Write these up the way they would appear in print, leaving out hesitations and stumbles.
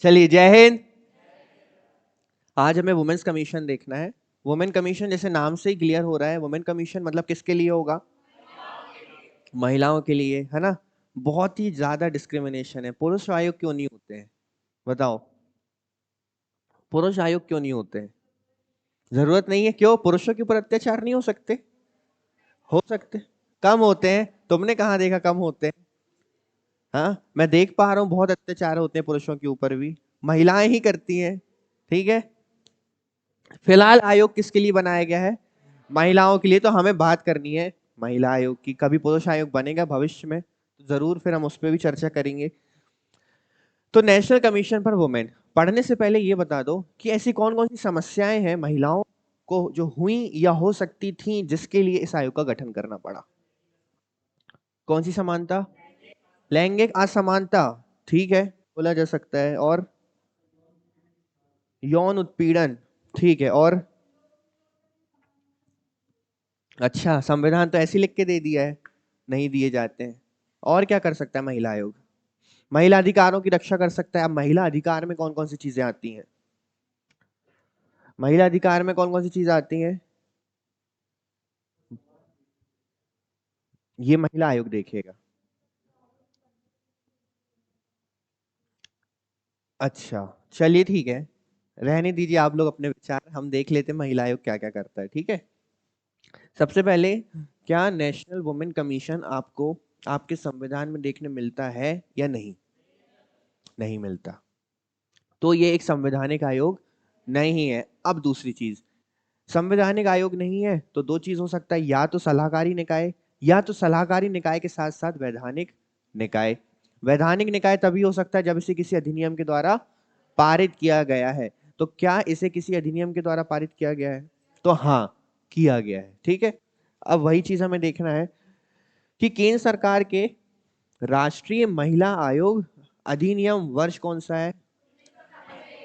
चलिए, जय हिंद। आज हमें वुमेन्स कमीशन देखना है। वुमेन कमीशन जैसे नाम से ही क्लियर हो रहा है, वुमेन कमीशन मतलब किसके लिए होगा? महिलाओं के लिए, है ना। बहुत ही ज्यादा डिस्क्रिमिनेशन है। पुरुष आयोग क्यों नहीं होते हैं? बताओ, पुरुष आयोग क्यों नहीं होते हैं? जरूरत नहीं है। क्यों? पुरुषों के ऊपर अत्याचार नहीं हो सकते? हो सकते। कम होते हैं। तुमने कहाँ देखा कम होते हैं? हाँ, मैं देख पा रहा हूँ बहुत अत्याचार होते हैं पुरुषों के ऊपर भी। महिलाएं ही करती हैं। ठीक है। फिलहाल आयोग किसके लिए बनाया गया है? महिलाओं के लिए। तो हमें बात करनी है महिला आयोग की। कभी पुरुष आयोग बनेगा भविष्य में तो जरूर फिर हम उस पर भी चर्चा करेंगे। तो नेशनल कमीशन फॉर वुमेन पढ़ने से पहले ये बता दो कि ऐसी कौन कौन सी समस्याएं हैं महिलाओं को जो हुई या हो सकती थी जिसके लिए इस आयोग का गठन करना पड़ा। कौन सी समानता? लैंगिक असमानता, ठीक है, बोला जा सकता है। और यौन उत्पीड़न, ठीक है। और अच्छा, संविधान तो ऐसे लिख के दे दिया है, नहीं दिए जाते हैं। और क्या कर सकता है महिला आयोग? महिला अधिकारों की रक्षा कर सकता है। अब महिला अधिकार में कौन कौन सी चीजें आती हैं? महिला अधिकार में कौन कौन सी चीजें आती हैं? ये महिला आयोग देखेगा। अच्छा, चलिए ठीक है, रहने दीजिए आप लोग अपने विचार। हम देख लेते हैं महिला आयोग क्या क्या करता है। ठीक है। सबसे पहले, क्या नेशनल वुमेन कमीशन आपको आपके संविधान में देखने मिलता है या नहीं? नहीं मिलता। तो ये एक संवैधानिक आयोग नहीं है। अब दूसरी चीज, संवैधानिक आयोग नहीं है तो दो चीज हो सकता है, या तो सलाहकारी निकाय, या तो सलाहकारी निकाय के साथ साथ वैधानिक निकाय। वैधानिक निकाय तभी हो सकता है जब इसे किसी अधिनियम के द्वारा पारित किया गया है। तो क्या इसे किसी अधिनियम के द्वारा पारित किया गया है? तो हाँ, किया गया है। ठीक है। अब वही चीज हमें देखना है कि केंद्र सरकार के राष्ट्रीय महिला आयोग अधिनियम वर्ष कौन सा है?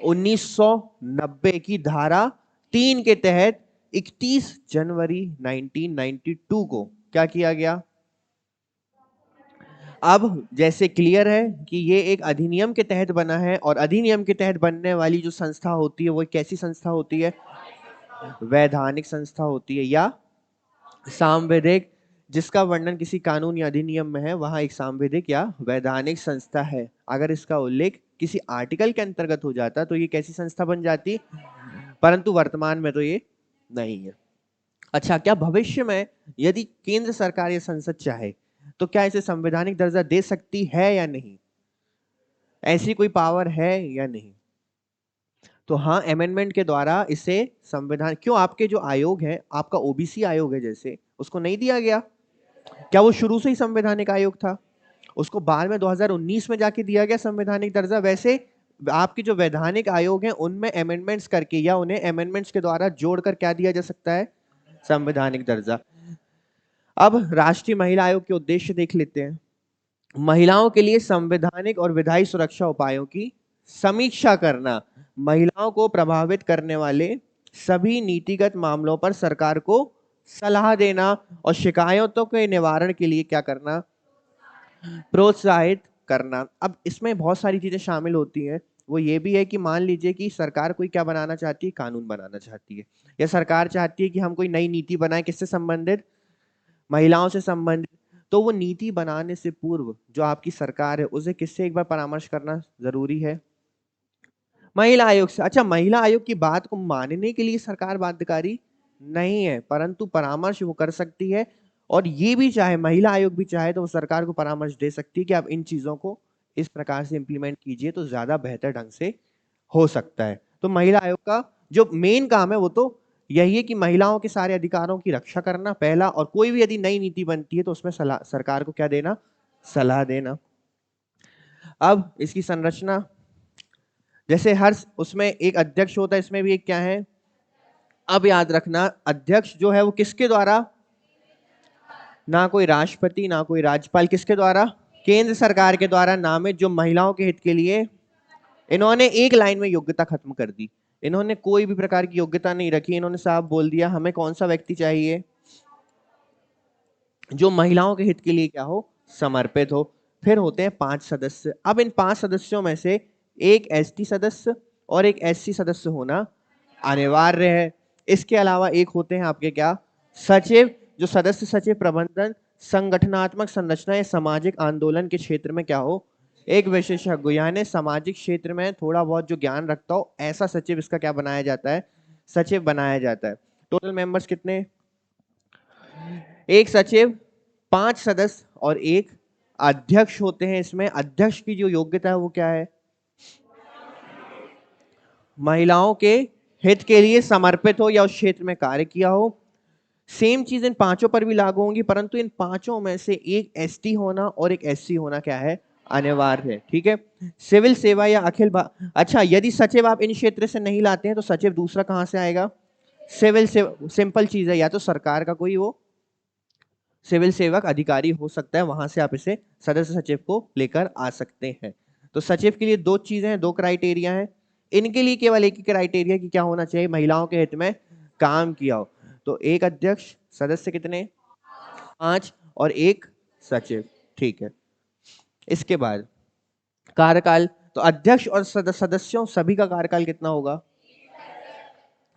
1990 की धारा 3 के तहत 31 जनवरी 1992 को क्या किया गया? अब जैसे क्लियर है कि ये एक अधिनियम के तहत बना है, और अधिनियम के तहत बनने वाली जो संस्था होती है वो कैसी संस्था होती है? वैधानिक संस्था होती है या सांविधिक। जिसका वर्णन किसी कानून या अधिनियम में है वहां एक सांविधिक या वैधानिक संस्था है। अगर इसका उल्लेख किसी आर्टिकल के अंतर्गत हो जाता तो ये कैसी संस्था बन जाती? परंतु वर्तमान में तो ये नहीं है। अच्छा, क्या भविष्य में यदि केंद्र सरकार या संसद चाहे तो क्या इसे संवैधानिक दर्जा दे सकती है या नहीं? ऐसी कोई पावर है या नहीं? तो हाँ, अमेंडमेंट के द्वारा इसे संविधान। क्यों? आपके जो आयोग है, आपका ओबीसी आयोग है जैसे, उसको नहीं दिया गया? क्या वो शुरू से ही संवैधानिक आयोग था? उसको बाद में 2019 में जाके दिया गया संवैधानिक दर्जा। वैसे आपके जो वैधानिक आयोग हैं उनमें अमेंडमेंट्स करके या उन्हें अमेंडमेंट्स के द्वारा जोड़कर क्या दिया जा सकता है? संवैधानिक दर्जा। अब राष्ट्रीय महिला आयोग के उद्देश्य देख लेते हैं। महिलाओं के लिए संवैधानिक और विधायी सुरक्षा उपायों की समीक्षा करना, महिलाओं को प्रभावित करने वाले सभी नीतिगत मामलों पर सरकार को सलाह देना, और शिकायतों के निवारण के लिए क्या करना? प्रोत्साहित करना। अब इसमें बहुत सारी चीजें शामिल होती हैं। वो ये भी है कि मान लीजिए कि सरकार कोई क्या बनाना चाहती है, कानून बनाना चाहती है, या सरकार चाहती है कि हम कोई नई नीति बनाए, किससे संबंधित? महिलाओं से संबंधित। तो वो नीति बनाने से पूर्व जो आपकी सरकार है उसे किससे एक बार परामर्श करना जरूरी है? महिला आयोग से। अच्छा, महिला आयोग की बात को मानने के लिए सरकार बाध्यकारी नहीं है, परंतु परामर्श वो कर सकती है। और ये भी चाहे, महिला आयोग भी चाहे तो वो सरकार को परामर्श दे सकती है कि आप इन चीजों को इस प्रकार से इंप्लीमेंट कीजिए तो ज्यादा बेहतर ढंग से हो सकता है। तो महिला आयोग का जो मेन काम है वो तो यही है कि महिलाओं के सारे अधिकारों की रक्षा करना पहला, और कोई भी यदि नई नीति बनती है तो उसमें सलाह, सरकार को क्या देना? सलाह देना। अब इसकी संरचना, जैसे हर उसमें एक अध्यक्ष होता है, इसमें भी एक क्या है? अब याद रखना, अध्यक्ष जो है वो किसके द्वारा? ना कोई राष्ट्रपति ना कोई राज्यपाल, किसके द्वारा? केंद्र सरकार के द्वारा नामित, जो महिलाओं के हित के लिए। इन्होंने एक लाइन में योग्यता खत्म कर दी। इन्होंने कोई भी प्रकार की योग्यता नहीं रखी। इन्होंने साफ बोल दिया हमें कौन सा व्यक्ति चाहिए जो महिलाओं के हित के लिए क्या हो? समर्पित हो। फिर होते हैं 5 सदस्य। अब इन 5 सदस्यों में से एक एसटी सदस्य और एक एससी सदस्य होना अनिवार्य है। इसके अलावा एक होते हैं आपके क्या, सचिव, जो सदस्य सचिव प्रबंधन संगठनात्मक संरचना या सामाजिक आंदोलन के क्षेत्र में क्या हो, एक विशेषज्ञ, यानी सामाजिक क्षेत्र में थोड़ा बहुत जो ज्ञान रखता हो, ऐसा सचिव इसका क्या बनाया जाता है, सचिव बनाया जाता है। टोटल मेंबर्स कितने, एक सचिव, 5 सदस्य और एक अध्यक्ष होते हैं। इसमें अध्यक्ष की जो योग्यता है वो क्या है, महिलाओं के हित के लिए समर्पित हो या उस क्षेत्र में कार्य किया हो। सेम चीज इन पांचों पर भी लागू होंगी, परंतु इन पांचों में से एक एसटी होना और एक एससी होना क्या है, अनिवार्य है। ठीक है, सिविल सेवा या अच्छा, यदि सचिव आप इन क्षेत्र से नहीं लाते हैं तो सचिव दूसरा कहां से आएगा, सिविल सेवा। सिंपल चीज है, या तो सरकार का कोई वो सिविल सेवक अधिकारी हो सकता है, वहां से आप इसे सदस्य सचिव को लेकर आ सकते हैं। तो सचिव के लिए दो चीजें हैं, दो क्राइटेरिया हैं। इनके लिए केवल एक ही क्राइटेरिया कि क्या होना चाहिए, महिलाओं के हित में काम किया हो। तो एक अध्यक्ष, सदस्य कितने, 5 और एक सचिव। ठीक है, इसके बाद कार्यकाल, तो अध्यक्ष और सदस्यों सभी का कार्यकाल कितना होगा,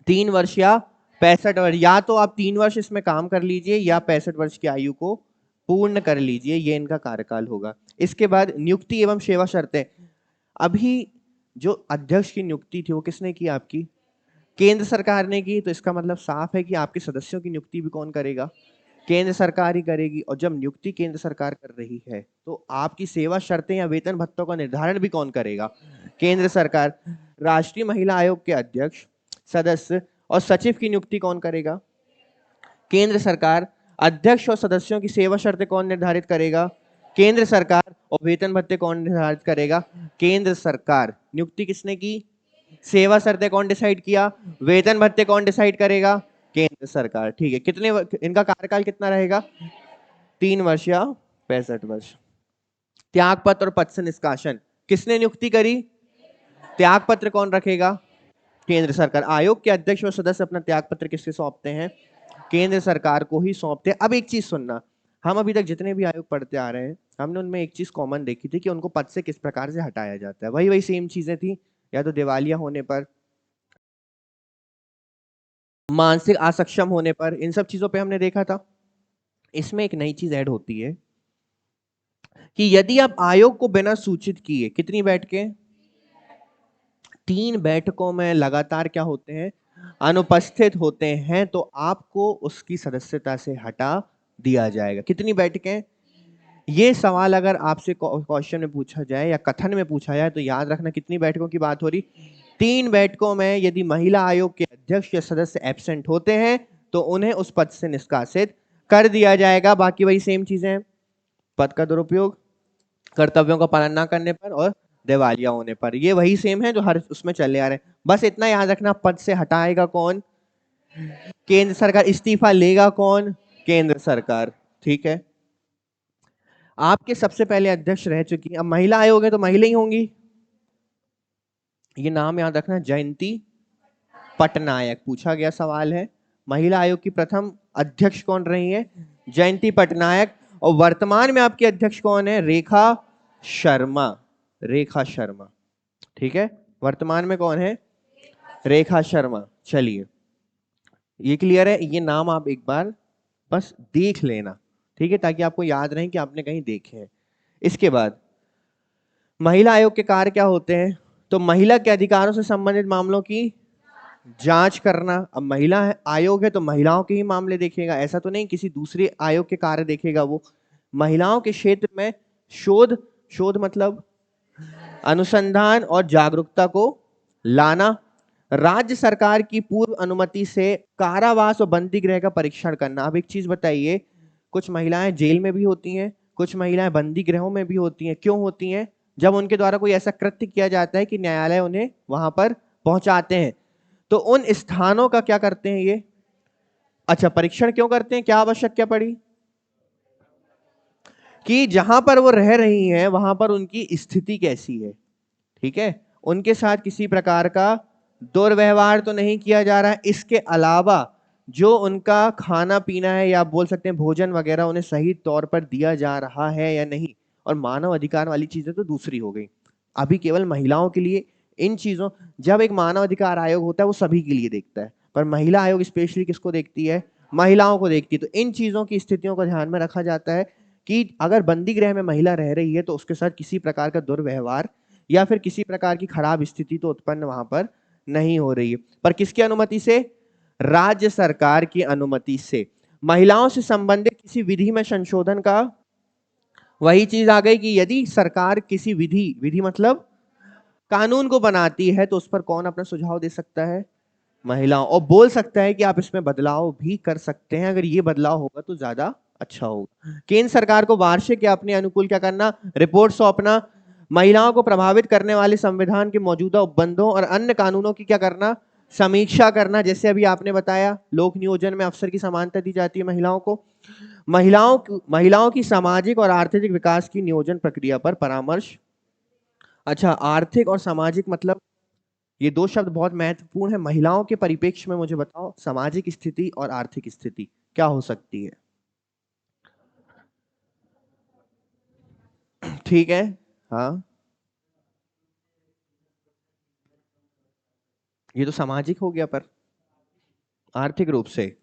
3 वर्ष या 65 वर्ष। या तो आप 3 वर्ष इसमें काम कर लीजिए या 65 वर्ष की आयु को पूर्ण कर लीजिए, ये इनका कार्यकाल होगा। इसके बाद नियुक्ति एवं सेवा शर्तें। अभी जो अध्यक्ष की नियुक्ति थी वो किसने की, आपकी केंद्र सरकार ने की। तो इसका मतलब साफ है कि आपके सदस्यों की नियुक्ति भी कौन करेगा, केंद्र सरकार ही करेगी। और जब नियुक्ति केंद्र सरकार कर रही है तो आपकी सेवा शर्तें या वेतन भत्तों का निर्धारण भी कौन करेगा, केंद्र सरकार। राष्ट्रीय महिला आयोग के अध्यक्ष, सदस्य और सचिव की नियुक्ति कौन करेगा, केंद्र सरकार। अध्यक्ष और सदस्यों की सेवा शर्तें कौन निर्धारित करेगा, केंद्र सरकार। और वेतन भत्ते कौन निर्धारित करेगा, केंद्र सरकार। नियुक्ति किसने की, सेवा शर्तें कौन डिसाइड किया, वेतन भत्ते कौन डिसाइड करेगा, केंद्र सरकार। ठीक है, कितने इनका कार्यकाल कितना रहेगा, 3 वर्ष या 65 वर्ष। त्यागपत्र और पद से निष्कासन, किसने नियुक्ति करी, त्यागपत्र कौन रखेगा, केंद्र सरकार। आयोग के अध्यक्ष और सदस्य अपना त्यागपत्र किससे सौंपते हैं, केंद्र सरकार को ही सौंपते हैं। अब एक चीज सुनना, हम अभी तक जितने भी आयोग पढ़ते आ रहे हैं, हमने उनमें एक चीज कॉमन देखी थी कि उनको पद से किस प्रकार से हटाया जाता है। वही वही सेम चीजें थी, या तो दिवालिया होने पर, मानसिक असक्षम होने पर, इन सब चीजों पे हमने देखा था। इसमें एक नई चीज ऐड होती है कि यदि आप आयोग को बिना सूचित किए, कितनी बैठकें, 3 बैठकों में लगातार क्या होते हैं, अनुपस्थित होते हैं, तो आपको उसकी सदस्यता से हटा दिया जाएगा। कितनी बैठकें, ये सवाल अगर आपसे क्वेश्चन में पूछा जाए या कथन में पूछा जाए तो याद रखना कितनी बैठकों की बात हो रही, 3 बैठकों में यदि महिला आयोग के अध्यक्ष या सदस्य एब्सेंट होते हैं तो उन्हें उस पद से निष्कासित कर दिया जाएगा। बाकी वही सेम चीजें हैं, पद का दुरुपयोग, कर्तव्यों का पालन न करने पर और दिवालिया होने पर, ये वही सेम है जो हर उसमें चले आ रहे हैं। बस इतना याद रखना, पद से हटाएगा कौन, केंद्र सरकार। इस्तीफा लेगा कौन, केंद्र सरकार। ठीक है, आपके सबसे पहले अध्यक्ष रह चुकी, अब महिला आयोग है तो महिला ही होंगी। ये नाम याद रखना, जयंती पटनायक, पूछा गया सवाल है। महिला आयोग की प्रथम अध्यक्ष कौन रही है, जयंती पटनायक। और वर्तमान में आपकी अध्यक्ष कौन है, रेखा शर्मा, रेखा शर्मा। ठीक है, वर्तमान में कौन है, रेखा शर्मा। चलिए, ये क्लियर है, ये नाम आप एक बार बस देख लेना, ठीक है, ताकि आपको याद रहे कि आपने कहीं देखे हैं। इसके बाद महिला आयोग के कार्य क्या होते हैं, तो महिला के अधिकारों से संबंधित मामलों की जांच करना। अब महिला आयोग है तो महिलाओं के ही मामले देखेगा, ऐसा तो नहीं किसी दूसरे आयोग के कार्य देखेगा। वो महिलाओं के क्षेत्र में शोध, शोध मतलब अनुसंधान और जागरूकता को लाना। राज्य सरकार की पूर्व अनुमति से कारावास और बंदी गृह का परीक्षण करना। अब एक चीज बताइए, कुछ महिलाएं जेल में भी होती हैं, कुछ महिलाएं बंदी गृहों में भी होती हैं। क्यों होती हैं, जब उनके द्वारा कोई ऐसा कृत्य किया जाता है कि न्यायालय उन्हें वहां पर पहुंचाते हैं, तो उन स्थानों का क्या करते हैं ये, अच्छा परीक्षण क्यों करते हैं, क्या आवश्यकता पड़ी, कि जहां पर वो रह रही हैं वहां पर उनकी स्थिति कैसी है। ठीक है, उनके साथ किसी प्रकार का दुर्व्यवहार तो नहीं किया जा रहा है, इसके अलावा जो उनका खाना पीना है या बोल सकते हैं भोजन वगैरह उन्हें सही तौर पर दिया जा रहा है या नहीं। और मानव अधिकार वाली चीजें तो दूसरी हो गई। अभी केवल महिलाओं के लिए इन चीजों, जब एक मानव अधिकार आयोग होता है वो सभी के लिए देखता है, पर महिला आयोग स्पेशली किसको देखती है? महिलाओं को देखती है। तो इन चीजों की स्थितियों को ध्यान में रखा जाता है कि अगर बंदी गृह में महिला रह रही है तो उसके साथ किसी प्रकार का दुर्व्यवहार या फिर किसी प्रकार की खराब स्थिति तो उत्पन्न वहां पर नहीं हो रही है। पर किसकी अनुमति से? राज्य सरकार की अनुमति से। महिलाओं से संबंधित किसी विधि में संशोधन का वही चीज आ गई कि यदि सरकार किसी विधि, विधि मतलब कानून को बनाती है, तो उस पर कौन अपना सुझाव दे सकता है? महिलाओं। और बोल सकता है कि आप इसमें बदलाव भी कर सकते हैं, अगर ये बदलाव होगा तो ज्यादा अच्छा होगा। केंद्र सरकार को वार्षिक या अपने अनुकूल क्या करना? रिपोर्ट सौंपना। महिलाओं को प्रभावित करने वाले संविधान के मौजूदा उपबंधों और अन्य कानूनों की क्या करना? समीक्षा करना। जैसे अभी आपने बताया लोक नियोजन में अवसर की समानता दी जाती है महिलाओं को। महिलाओं की सामाजिक और आर्थिक विकास की नियोजन प्रक्रिया पर परामर्श। अच्छा, आर्थिक और सामाजिक मतलब ये दो शब्द बहुत महत्वपूर्ण है। महिलाओं के परिप्रेक्ष्य में मुझे बताओ सामाजिक स्थिति और आर्थिक स्थिति क्या हो सकती है? ठीक है। हाँ, ये तो सामाजिक हो गया, पर आर्थिक रूप से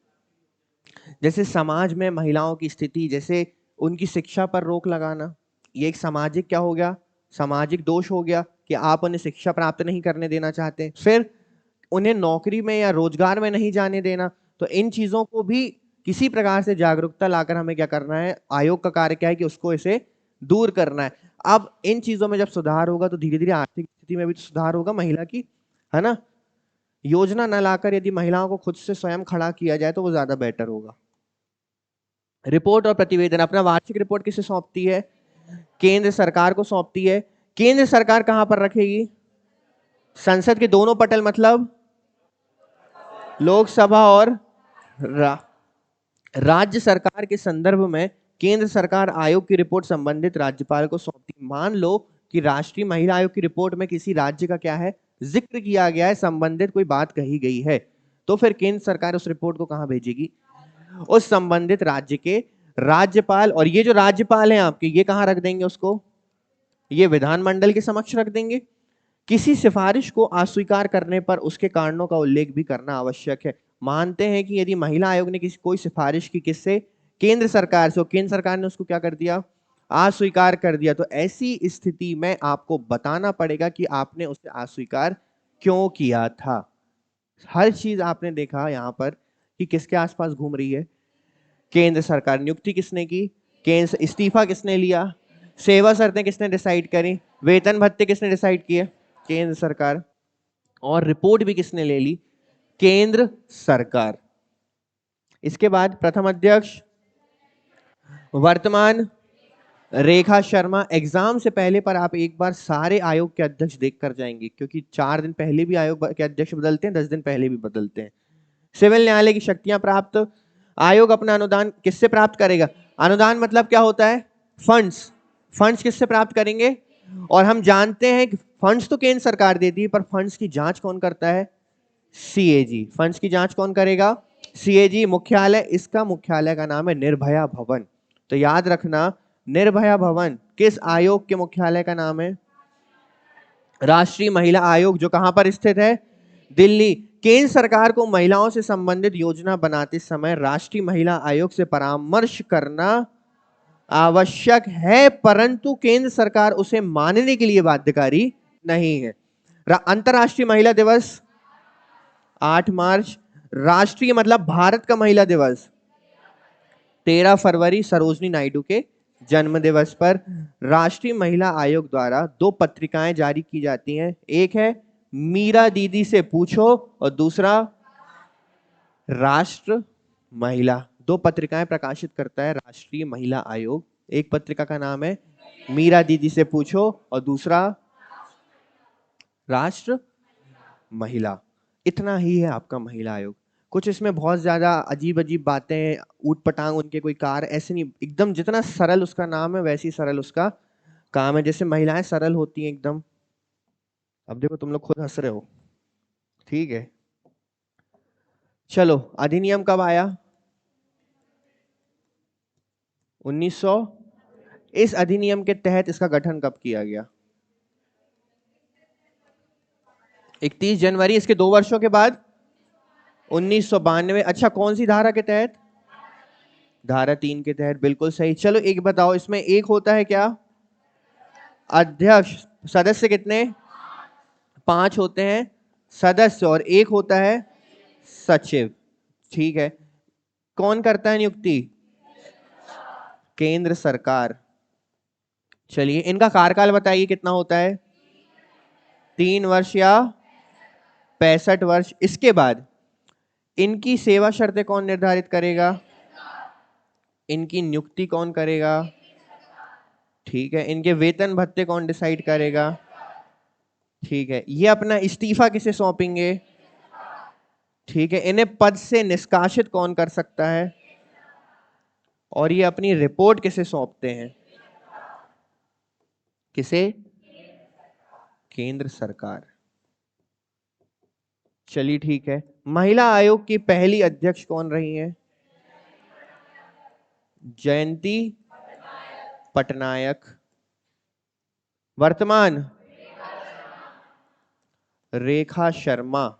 जैसे समाज में महिलाओं की स्थिति, जैसे उनकी शिक्षा पर रोक लगाना, ये एक सामाजिक क्या हो गया? सामाजिक दोष हो गया कि आप उन्हें शिक्षा प्राप्त नहीं करने देना चाहते। फिर उन्हें नौकरी में या रोजगार में नहीं जाने देना। तो इन चीजों को भी किसी प्रकार से जागरूकता लाकर हमें क्या करना है? आयोग का कार्य क्या है कि उसको इसे दूर करना है। अब इन चीजों में जब सुधार होगा तो धीरे धीरे आर्थिक स्थिति में भी तो सुधार होगा महिला की, है ना? योजना न लाकर यदि महिलाओं को खुद से स्वयं खड़ा किया जाए तो वो ज्यादा बेटर होगा। रिपोर्ट और प्रतिवेदन, अपना वार्षिक रिपोर्ट किसे सौंपती है? केंद्र सरकार को सौंपती है। केंद्र सरकार कहां पर रखेगी? संसद के दोनों पटल, मतलब लोकसभा और रा, राज्य सरकार के संदर्भ में केंद्र सरकार आयोग की रिपोर्ट संबंधित राज्यपाल को सौंपती। मान लो कि राष्ट्रीय महिला आयोग की रिपोर्ट में किसी राज्य का क्या है? जिक्र किया गया है, संबंधित कोई बात कही गई है, तो फिर केंद्र सरकार उस रिपोर्ट को कहां भेजेगी? उस संबंधित राज्य के राज्यपाल। और ये जो राज्यपाल हैं आपके, ये कहां रख देंगे उसको? ये विधानमंडल के समक्ष रख देंगे। किसी सिफारिश को अस्वीकार करने पर उसके कारणों का उल्लेख भी करना आवश्यक है। मानते हैं कि यदि महिला आयोग ने किसी कोई सिफारिश की, किससे? केंद्र सरकार से, केंद्र सरकार ने उसको क्या कर दिया? अस्वीकार कर दिया, तो ऐसी स्थिति में आपको बताना पड़ेगा कि आपने उसे अस्वीकार क्यों किया था। हर चीज आपने देखा यहां पर कि किसके आसपास घूम रही है? केंद्र सरकार। नियुक्ति किसने की? केंद्र। इस्तीफा किसने लिया? सेवा शर्तें किसने डिसाइड करी? वेतन भत्ते किसने डिसाइड किए? केंद्र सरकार। और रिपोर्ट भी किसने ले ली? केंद्र सरकार। इसके बाद प्रथम अध्यक्ष वर्तमान रेखा शर्मा। एग्जाम से पहले पर आप एक बार सारे आयोग के अध्यक्ष देख कर जाएंगे, क्योंकि 4 दिन पहले भी आयोग के अध्यक्ष बदलते हैं, 10 दिन पहले भी बदलते हैं। सिविल न्यायालय की शक्तियां प्राप्त। आयोग अपना अनुदान किससे प्राप्त करेगा? अनुदान मतलब क्या होता है? फंड्स। फंड्स किससे प्राप्त करेंगे? और हम जानते हैं कि फंड्स तो केंद्र सरकार देती है, पर फंड्स की जांच कौन करता है? सीएजी। फंड्स की जांच कौन करेगा? सीएजी। मुख्यालय, इसका मुख्यालय का नाम है निर्भया भवन। तो याद रखना, निर्भया भवन किस आयोग के मुख्यालय का नाम है? राष्ट्रीय महिला आयोग, जो कहां पर स्थित है? दिल्ली। केंद्र सरकार को महिलाओं से संबंधित योजना बनाते समय राष्ट्रीय महिला आयोग से परामर्श करना आवश्यक है, परंतु केंद्र सरकार उसे मानने के लिए बाध्यकारी नहीं है। अंतरराष्ट्रीय महिला दिवस 8 मार्च। राष्ट्रीय मतलब भारत का महिला दिवस 13 फरवरी, सरोजनी नायडू के जन्म दिवस पर। राष्ट्रीय महिला आयोग द्वारा 2 पत्रिकाएं जारी की जाती हैं। एक है मीरा दीदी से पूछो और दूसरा राष्ट्र महिला। 2 पत्रिकाएं प्रकाशित करता है राष्ट्रीय महिला आयोग। एक पत्रिका का नाम है मीरा दीदी से पूछो और दूसरा राष्ट्र महिला। इतना ही है आपका महिला आयोग। कुछ इसमें बहुत ज्यादा अजीब अजीब बातें, ऊट पटांग उनके कोई कार ऐसे नहीं, एकदम जितना सरल उसका नाम है वैसे ही सरल उसका काम है। जैसे महिलाएं सरल होती हैं एकदम। अब देखो तुम लोग खुद हंस रहे हो, ठीक है। चलो, अधिनियम कब आया? 1900। इस अधिनियम के तहत इसका गठन कब किया गया? 31 जनवरी, इसके 2 वर्षों के बाद 1992। अच्छा, कौन सी धारा के तहत? धारा 3 के तहत, बिल्कुल सही। चलो एक बताओ, इसमें एक होता है क्या? अध्यक्ष। सदस्य कितने? 5 होते हैं सदस्य, और एक होता है सचिव। ठीक है। कौन करता है नियुक्ति? केंद्र सरकार। चलिए, इनका कार्यकाल बताइए कितना होता है? 3 वर्ष या 65 वर्ष। इसके बाद इनकी सेवा शर्तें कौन निर्धारित करेगा? इनकी नियुक्ति कौन करेगा? ठीक है। इनके वेतन भत्ते कौन डिसाइड करेगा? ठीक है। ये अपना इस्तीफा किसे सौंपेंगे? ठीक है। इन्हें पद से निष्कासित कौन कर सकता है? और ये अपनी रिपोर्ट किसे सौंपते हैं? किसे? केंद्र सरकार। चलिए ठीक है। महिला आयोग की पहली अध्यक्ष कौन रही हैं? जयंती पटनायक। वर्तमान? रेखा शर्मा।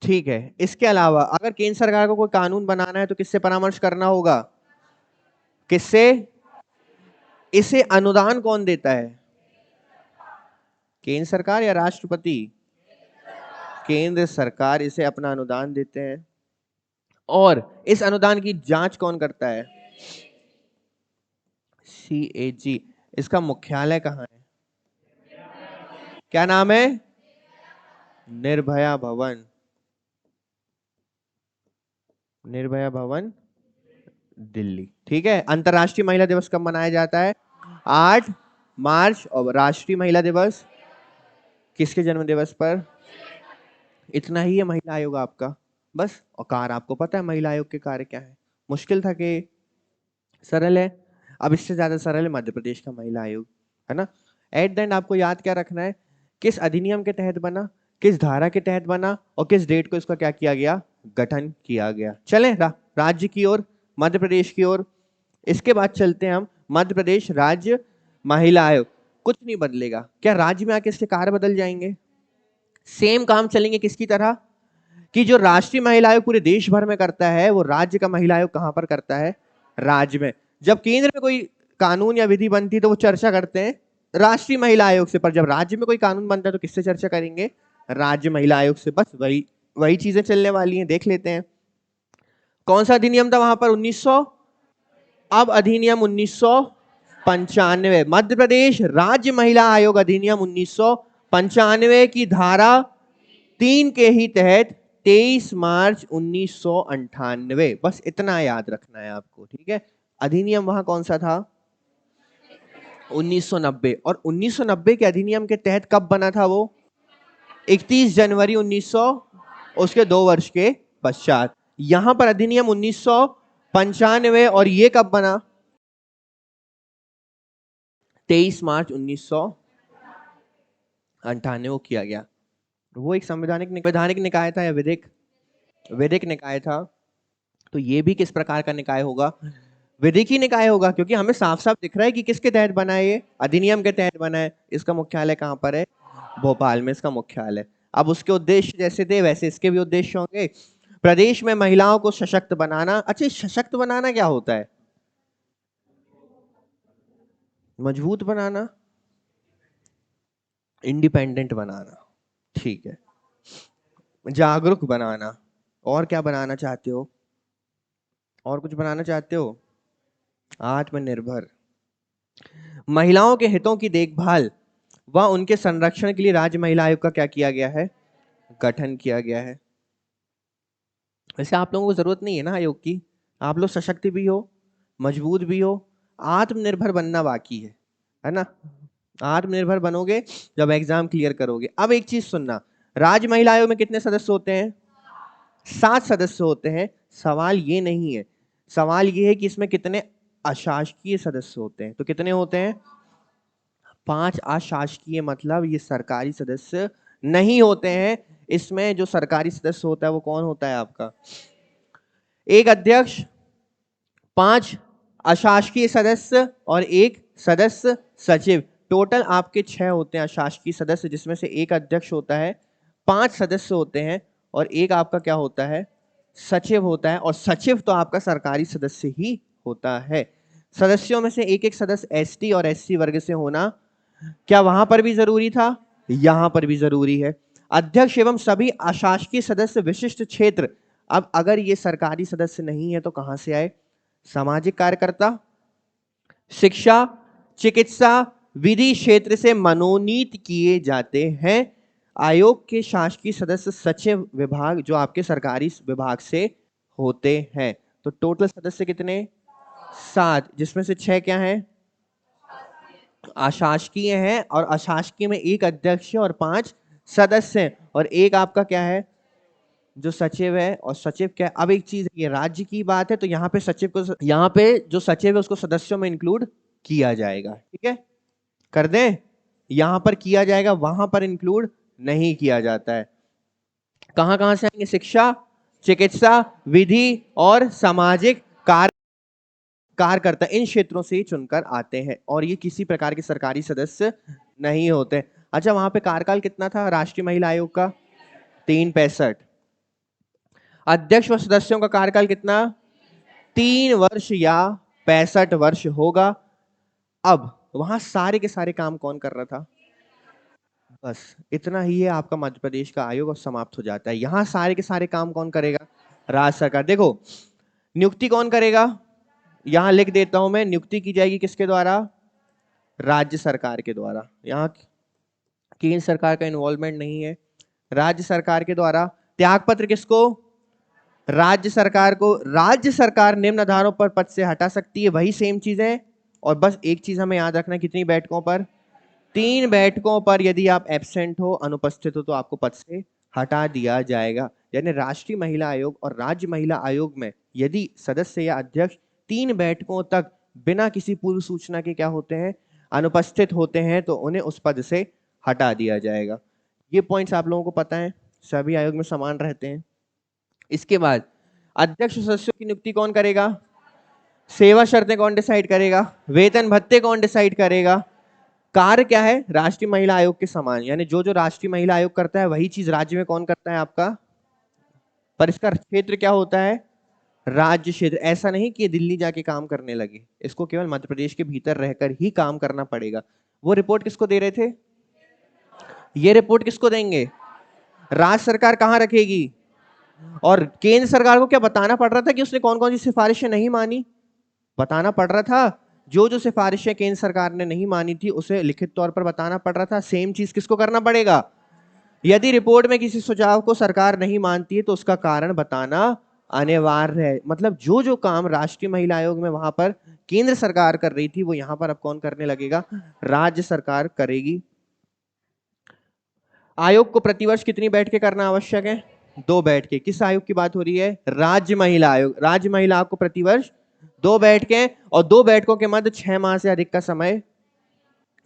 ठीक है। इसके अलावा अगर केंद्र सरकार को कोई कानून बनाना है तो किससे परामर्श करना होगा? किससे? इसे अनुदान कौन देता है? केंद्र सरकार या राष्ट्रपति? केंद्र सरकार इसे अपना अनुदान देते हैं। और इस अनुदान की जांच कौन करता है? CAG। इसका मुख्यालय कहाँ है? क्या नाम है? निर्भया भवन। निर्भया भवन, दिल्ली। ठीक है। अंतर्राष्ट्रीय महिला दिवस कब मनाया जाता है? 8 मार्च। और राष्ट्रीय महिला दिवस किसके जन्म दिवस पर? इतना ही है महिला आयोग आपका, बस। और कार्य आपको पता है महिला आयोग के कार्य क्या है? मुश्किल था कि सरल है? अब इससे ज्यादा सरल है मध्य प्रदेश का महिला आयोग, है ना। एट द एंड आपको याद क्या रखना है? किस अधिनियम के तहत बना, किस धारा के तहत बना, और किस डेट को इसका क्या किया गया? गठन किया गया। चलें राज्य की ओर, मध्य प्रदेश की ओर। इसके बाद चलते हैं हम मध्य प्रदेश राज्य महिला आयोग। कुछ नहीं बदलेगा। क्या राज्य में आके इसके कार्य बदल जाएंगे? सेम काम चलेंगे। किसकी तरह? कि जो राष्ट्रीय महिला आयोग पूरे देश भर में करता है, वो राज्य का महिला आयोग कहां पर करता है? राज्य में। जब केंद्र में कोई कानून या विधि बनती है तो वो चर्चा करते हैं राष्ट्रीय महिला आयोग से, पर जब राज्य में कोई कानून बनता है तो किससे चर्चा करेंगे? राज्य महिला आयोग से। बस वही वही चीजें चलने वाली हैं। देख लेते हैं कौन सा अधिनियम था वहां पर? 1900। अब अधिनियम 1995, मध्य प्रदेश राज्य महिला आयोग अधिनियम 1995 की धारा 3 के ही तहत 23 मार्च 1998। बस इतना याद रखना है आपको। ठीक है। अधिनियम वहां कौन सा था? 1990। और 1990 के अधिनियम के तहत कब बना था वो? 31 जनवरी 1900, उसके 2 वर्ष के पश्चात। यहां पर अधिनियम 1995, और ये कब बना? 23 मार्च 1998 को किया गया। वो एक संवैधानिक निकाय था या विधिक? विधिक निकाय था। तो ये भी किस प्रकार का निकाय होगा? विधिक ही निकाय होगा, क्योंकि हमें साफ साफ दिख रहा है कि किसके तहत बना है? ये अधिनियम के तहत बना है। इसका मुख्यालय कहां पर है? भोपाल में इसका मुख्यालय। अब उसके उद्देश्य जैसे थे वैसे इसके भी उद्देश्य होंगे। प्रदेश में महिलाओं को सशक्त बनाना। अच्छा, सशक्त बनाना क्या होता है? मजबूत बनाना, इंडिपेंडेंट बनाना। ठीक है। जागरूक बनाना। और क्या बनाना चाहते हो? और कुछ बनाना चाहते हो? आत्मनिर्भर। महिलाओं के हितों की देखभाल व उनके संरक्षण के लिए राज्य महिला आयोग का क्या किया गया है? गठन किया गया है। वैसे आप लोगों को जरूरत नहीं है ना आयोग की। आप लोग सशक्त भी हो, मजबूत भी हो, आत्मनिर्भर बनना बाकी है ना। आत्मनिर्भर बनोगे जब एग्जाम क्लियर करोगे। अब एक चीज सुनना, राज्य महिला आयोग में कितने सदस्य होते हैं? 7 सदस्य होते हैं। सवाल ये नहीं है, सवाल ये है कि इसमें कितने अशासकीय सदस्य होते हैं। तो कितने होते हैं? 5 अशासकीय, मतलब ये सरकारी सदस्य नहीं होते हैं। इसमें जो सरकारी सदस्य होता है वो कौन होता है आपका? एक अध्यक्ष, 5 अशासकीय सदस्य और एक सदस्य सचिव। टोटल आपके 6 होते हैं अशासकीय सदस्य, जिसमें से एक अध्यक्ष होता है, 5 सदस्य होते हैं और एक आपका क्या होता है, सचिव होता है। और सचिव तो आपका सरकारी सदस्य ही होता है। सदस्यों में से एक एक सदस्य एसटी और एससी वर्ग से होना क्या वहां पर भी जरूरी था, यहां पर भी जरूरी है। अध्यक्ष एवं सभी अशासकीय सदस्य विशिष्ट क्षेत्र, अब अगर ये सरकारी सदस्य नहीं है तो कहां से आए, सामाजिक कार्यकर्ता, शिक्षा, चिकित्सा, विधि क्षेत्र से मनोनीत किए जाते हैं। आयोग के शासकीय सदस्य सचिव विभाग जो आपके सरकारी विभाग से होते हैं। तो टोटल सदस्य कितने, 7, जिसमें से 6 क्या हैं, अशासकीय हैं, और अशासकीय में एक अध्यक्ष और 5 सदस्य हैं, और एक आपका क्या है, जो सचिव है। और सचिव क्या, अब एक चीज, ये राज्य की बात है तो यहाँ पे सचिव को, यहाँ पे जो सचिव है उसको सदस्यों में इंक्लूड किया जाएगा, ठीक है, कर दें, यहां पर किया जाएगा, वहां पर इंक्लूड नहीं किया जाता है। कहां कहां से आएंगे, शिक्षा, चिकित्सा, विधि और सामाजिक कार्यकर्ता, इन क्षेत्रों से चुनकर आते हैं और ये किसी प्रकार के सरकारी सदस्य नहीं होते। अच्छा, वहां पे कार्यकाल कितना था राष्ट्रीय महिला आयोग का, 365। अध्यक्ष व सदस्यों का कार्यकाल कितना, 3 वर्ष या 65 वर्ष होगा। अब वहां सारे के सारे काम कौन कर रहा था, बस इतना ही है आपका मध्य प्रदेश का आयोग और समाप्त हो जाता है। यहां सारे के सारे काम कौन करेगा, राज्य सरकार। देखो नियुक्ति कौन करेगा, यहां लिख देता हूं मैं, नियुक्ति की जाएगी किसके द्वारा, राज्य सरकार के द्वारा। यहाँ केंद्र सरकार का इन्वॉल्वमेंट नहीं है, राज्य सरकार के द्वारा। त्यागपत्र किसको, राज्य सरकार को। राज्य सरकार निम्न आधारों पर पद से हटा सकती है, वही सेम चीज है। और बस एक चीज हमें याद रखना, कितनी बैठकों पर, 3 बैठकों पर यदि आप एब्सेंट हो, अनुपस्थित हो, तो आपको पद से हटा दिया जाएगा। यानी राष्ट्रीय महिला आयोग और राज्य महिला आयोग में यदि सदस्य या अध्यक्ष 3 बैठकों तक बिना किसी पूर्व सूचना के क्या होते हैं, अनुपस्थित होते हैं, तो उन्हें उस पद से हटा दिया जाएगा। ये पॉइंट्स आप लोगों को पता है, सभी आयोग में समान रहते हैं। इसके बाद अध्यक्ष सदस्यों की नियुक्ति कौन करेगा, सेवा शर्तें कौन डिसाइड करेगा, वेतन भत्ते कौन डिसाइड करेगा। कार्य क्या है, राष्ट्रीय महिला आयोग के समान, यानी जो जो राष्ट्रीय महिला आयोग करता है वही चीज राज्य में कौन करता है आपका, पर इसका क्षेत्र क्या होता है, राज्य क्षेत्र। ऐसा नहीं कि दिल्ली जाके काम करने लगे, इसको केवल मध्य प्रदेश के भीतर रहकर ही काम करना पड़ेगा। वो रिपोर्ट किसको दे रहे थे, ये रिपोर्ट किसको देंगे, राज्य सरकार कहां रखेगी। और केंद्र सरकार को क्या बताना पड़ रहा था कि उसने कौन कौन सी सिफारिशें नहीं मानी, बताना पड़ रहा था। जो जो सिफारिशें केंद्र सरकार ने नहीं मानी थी उसे लिखित तौर पर बताना पड़ रहा था। सेम चीज किसको करना पड़ेगा, यदि रिपोर्ट में किसी सुझाव को सरकार नहीं मानती है तो उसका कारण बताना अनिवार्य है। मतलब जो जो काम राष्ट्रीय महिला आयोग में वहां पर केंद्र सरकार कर रही थी वो यहां पर अब कौन करने लगेगा, राज्य सरकार करेगी। आयोग को प्रतिवर्ष कितनी बैठकें करना आवश्यक है, 2 बैठकें। किस आयोग की बात हो रही है, राज्य महिला आयोग। राज्य महिला आयोग को प्रतिवर्ष 2 बैठकें, और 2 बैठकों के मध्य 6 माह से अधिक का समय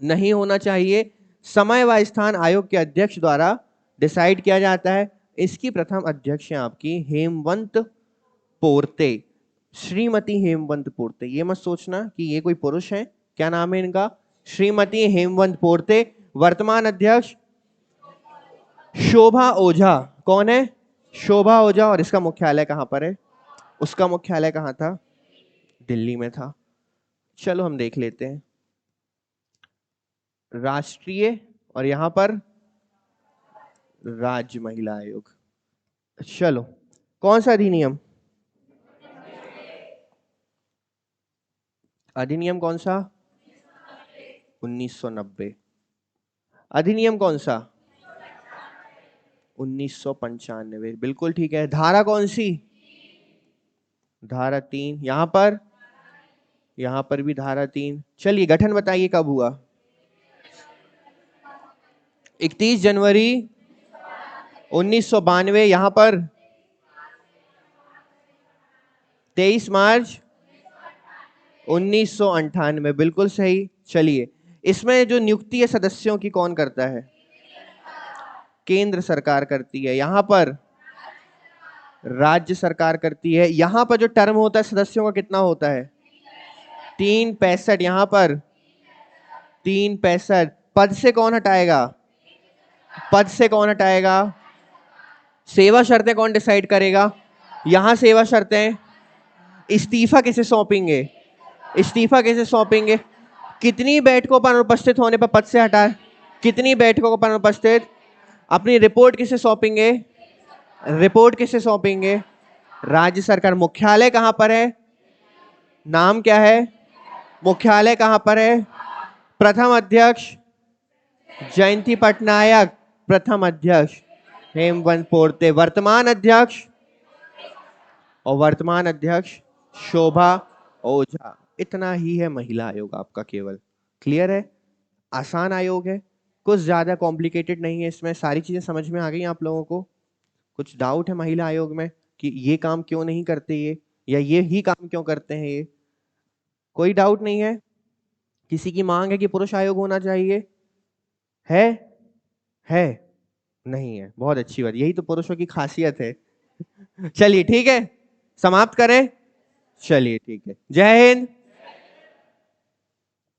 नहीं होना चाहिए। समय व स्थान आयोग के अध्यक्ष द्वारा डिसाइड किया जाता है। इसकी प्रथम अध्यक्ष है आपकी हेमवंत पोर्ते, श्रीमती हेमवंत पोर्ते। ये मत सोचना कि ये कोई पुरुष है, क्या नाम है इनका, श्रीमती हेमवंत पोर्ते। वर्तमान अध्यक्ष शोभा ओझा, कौन है, शोभा ओझा। और इसका मुख्यालय कहां पर है, उसका मुख्यालय कहां था, दिल्ली में था। चलो हम देख लेते हैं, राष्ट्रीय और यहां पर राज्य महिला आयोग। चलो कौन सा अधिनियम, अधिनियम कौन सा, 1990। अधिनियम कौन सा, 1995, बिल्कुल ठीक है। धारा कौन सी, धारा 3। यहां पर भी धारा 3। चलिए गठन बताइए कब हुआ, 31 जनवरी 1992। यहां पर 23 मार्च 1998, बिल्कुल सही। चलिए इसमें जो नियुक्ति है सदस्यों की कौन करता है, केंद्र सरकार करती है। यहां पर राज्य सरकार करती है। यहां पर जो टर्म होता है सदस्यों का कितना होता है, 365। यहां पर 3 65। पद से कौन हटाएगा? पद से कौन हटाएगा? सेवा शर्तें कौन डिसाइड करेगा? यहां सेवा शर्तें। इस्तीफा किसे सौंपेंगे? इस्तीफा किसे सौंपेंगे? कितनी बैठकों पर अनुपस्थित होने पर पद से हटाए? कितनी बैठकों पर अनुपस्थित? अपनी रिपोर्ट किसे सौंपेंगे? रिपोर्ट किसे सौंपेंगे? राज्य सरकार। मुख्यालय कहां पर है? नाम क्या है? मुख्यालय कहां पर है? प्रथम अध्यक्ष जयंती पटनायक, प्रथम अध्यक्ष हेमवंत पोर्ते, वर्तमान अध्यक्ष और वर्तमान अध्यक्ष शोभा ओझा। इतना ही है महिला आयोग आपका केवल। क्लियर है? आसान आयोग है, कुछ ज्यादा कॉम्प्लिकेटेड नहीं है। इसमें सारी चीजें समझ में आ गई आप लोगों को? कुछ डाउट है महिला आयोग में कि ये काम क्यों नहीं करते ये, या ये ही काम क्यों करते हैं ये? कोई डाउट नहीं है? किसी की मांग है कि पुरुष आयोग होना चाहिए? है? है? नहीं है। बहुत अच्छी बात, यही तो पुरुषों की खासियत है। चलिए ठीक है, समाप्त करें। चलिए ठीक है, जय हिंद।